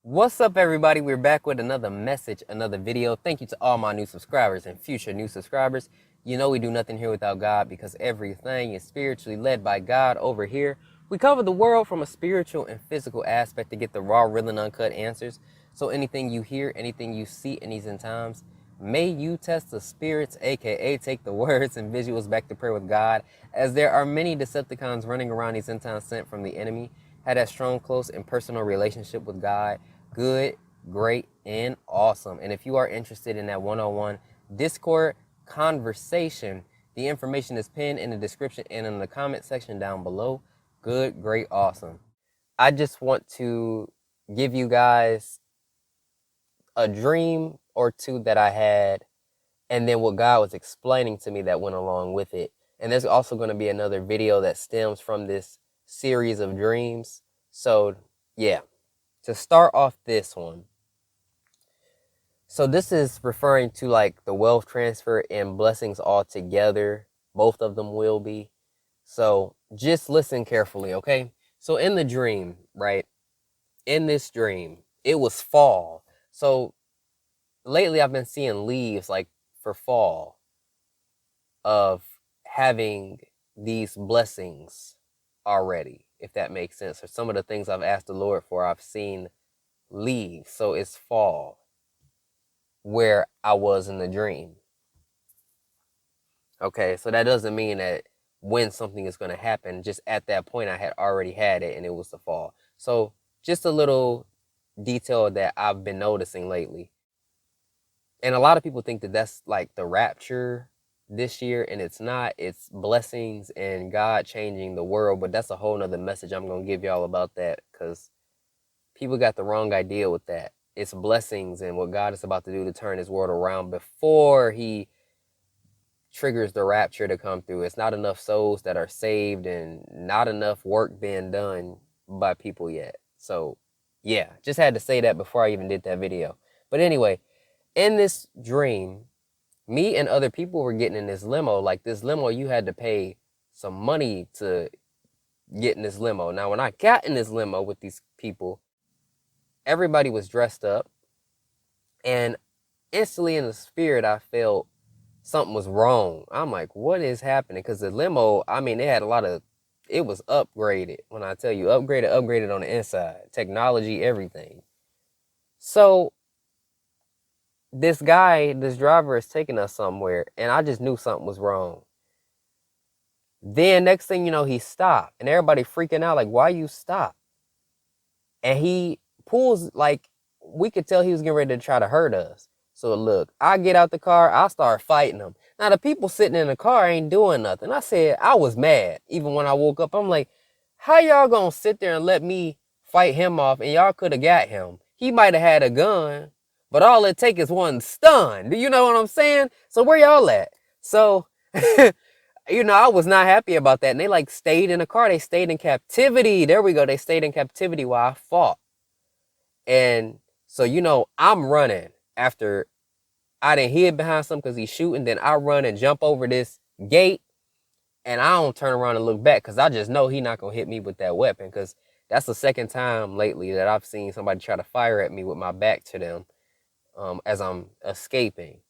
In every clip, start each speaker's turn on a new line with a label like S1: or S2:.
S1: What's up, everybody? We're back with another message, another video. Thank you to all my new subscribers and future new subscribers. You know we do nothing here without God because everything is spiritually led by God over here. We cover the world from a spiritual and physical aspect to get the raw, real, and uncut answers. So anything you hear, anything you see in these end times, may you test the spirits, aka take the words and visuals back to prayer with God, as there are many Decepticons running around these end times sent from the enemy. Had that strong, close, and personal relationship with God. Good, great, and awesome. And if you are interested in that one-on-one Discord conversation, the information is pinned in the description and in the comment section down below. Good, great, awesome. I just want to give you guys a dream or two that I had, and then what God was explaining to me that went along with it. And there's also going to be another video that stems from this series of dreams. So yeah, to start off this one. So this is referring to like the wealth transfer and blessings all together. Both of them will be. So just listen carefully, okay? So in the dream, right? In this dream, it was fall. So lately I've been seeing leaves like for fall of having these blessings already, if that makes sense. Or some of the things I've asked the Lord for, I've seen leaves. So it's fall where I was in the dream. Okay, so that doesn't mean that when something is going to happen, just at that point I had already had it and it was the fall. So just a little detail that I've been noticing lately. And a lot of people think that that's like the rapture this year, and it's not. It's blessings and God changing the world, but that's a whole nother message I'm going to give y'all about that, because people got the wrong idea with that. It's blessings and what God is about to do to turn his world around before he triggers the rapture to come through. It's not enough souls that are saved and not enough work being done by people yet. So yeah, just had to say that before I even did that video. But anyway, in this dream, me and other people were getting in this limo. Like this limo, you had to pay some money to get in this limo. Now, when I got in this limo with these people, everybody was dressed up, and instantly in the spirit, I felt something was wrong. I'm like, what is happening? Because the limo, I mean, it had a lot of, it was upgraded. When I tell you upgraded on the inside, technology, everything. So this guy, this driver is taking us somewhere, and I just knew something was wrong. Then next thing you know, he stopped, and everybody freaking out, like, why you stop? And he pulls, like, we could tell he was getting ready to try to hurt us. So look, I get out the car, I start fighting him. Now the people sitting in the car ain't doing nothing. I said, I was mad. Even when I woke up, I'm like, how y'all gonna sit there and let me fight him off, and y'all could have got him? He might have had a gun, but all it takes is one stun. Do you know what I'm saying? So where y'all at? So, I was not happy about that. And they like stayed in the car. They stayed in captivity. There we go. They stayed in captivity while I fought. And so, I'm running after I done hid behind something because he's shooting. Then I run and jump over this gate, and I don't turn around and look back because I just know he not going to hit me with that weapon, because that's the second time lately that I've seen somebody try to fire at me with my back to them as I'm escaping.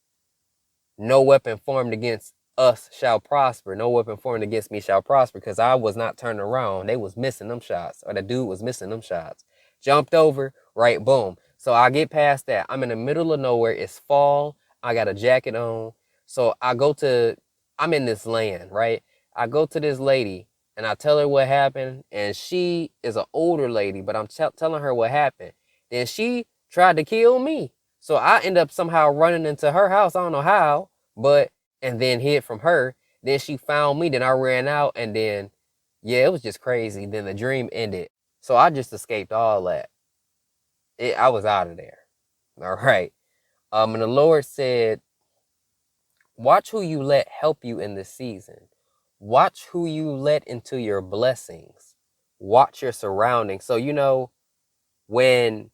S1: No weapon formed against us shall prosper. No weapon formed against me shall prosper, because I was not turning around. They was missing them shots, or the dude was missing them shots. Jumped over, right, boom. So I get past that. I'm in the middle of nowhere. It's fall. I got a jacket on. So I'm in this land, right? I go to this lady and I tell her what happened. And she is an older lady, but I'm telling her what happened. Then she tried to kill me. So I end up somehow running into her house. I don't know how, and then hid from her. Then she found me. Then I ran out, and then, yeah, it was just crazy. Then the dream ended. So I just escaped all that. I was out of there. All right. And the Lord said, watch who you let help you in this season. Watch who you let into your blessings. Watch your surroundings. So, when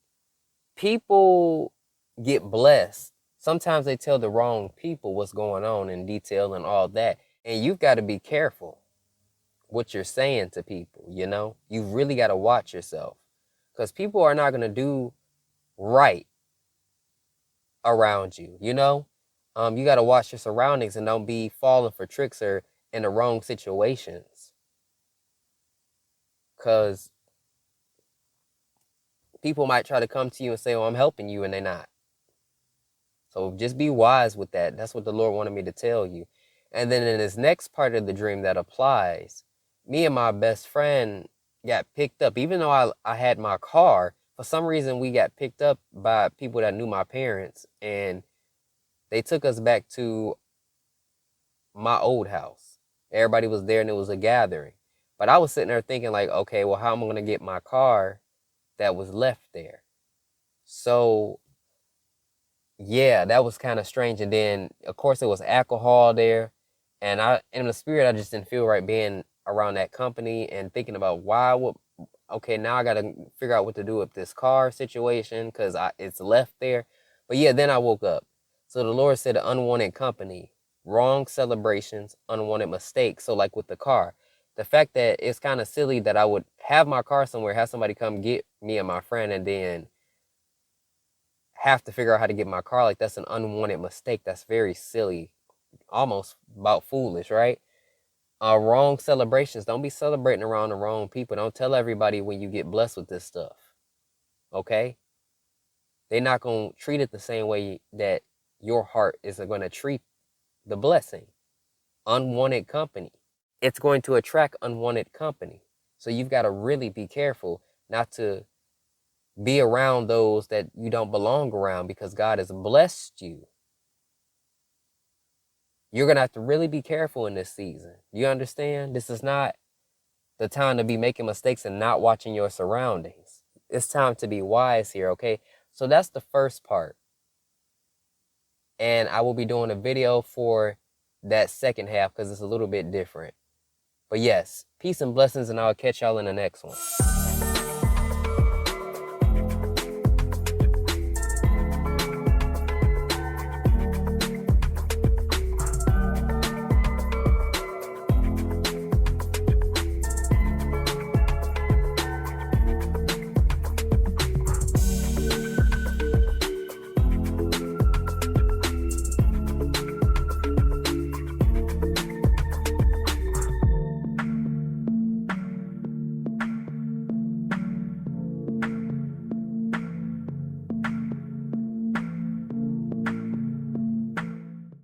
S1: people get blessed, sometimes they tell the wrong people what's going on in detail and all that. And you've got to be careful what you're saying to people, You've really got to watch yourself, because people are not going to do right around you, you know? You got to watch your surroundings and don't be falling for tricks or in the wrong situations. Because people might try to come to you and say, oh, I'm helping you, and they're not. So just be wise with that. That's what the Lord wanted me to tell you. And then in this next part of the dream that applies, me and my best friend got picked up. Even though I had my car, for some reason we got picked up by people that knew my parents, and they took us back to my old house. Everybody was there and it was a gathering. But I was sitting there thinking like, okay, well, how am I going to get my car that was left there? So yeah, that was kind of strange. And then, of course, there was alcohol there, and in the spirit, I just didn't feel right being around that company and thinking about why would. Okay, now I got to figure out what to do with this car situation because it's left there. But yeah, then I woke up. So the Lord said, unwanted company, wrong celebrations, unwanted mistakes. So like with the car, the fact that it's kind of silly that I would have my car somewhere, have somebody come get me and my friend, and then have to figure out how to get my car, like that's an unwanted mistake. That's very silly, almost about foolish, right? Wrong celebrations. Don't be celebrating around the wrong people. Don't tell everybody when you get blessed with this stuff. Okay? They're not going to treat it the same way that your heart is going to treat the blessing. Unwanted company. It's going to attract unwanted company. So you've got to really be careful not to be around those that you don't belong around because God has blessed you. You're going to have to really be careful in this season. You understand? This is not the time to be making mistakes and not watching your surroundings. It's time to be wise here, okay? So that's the first part. And I will be doing a video for that second half because it's a little bit different. But yes, peace and blessings, and I'll catch y'all in the next one.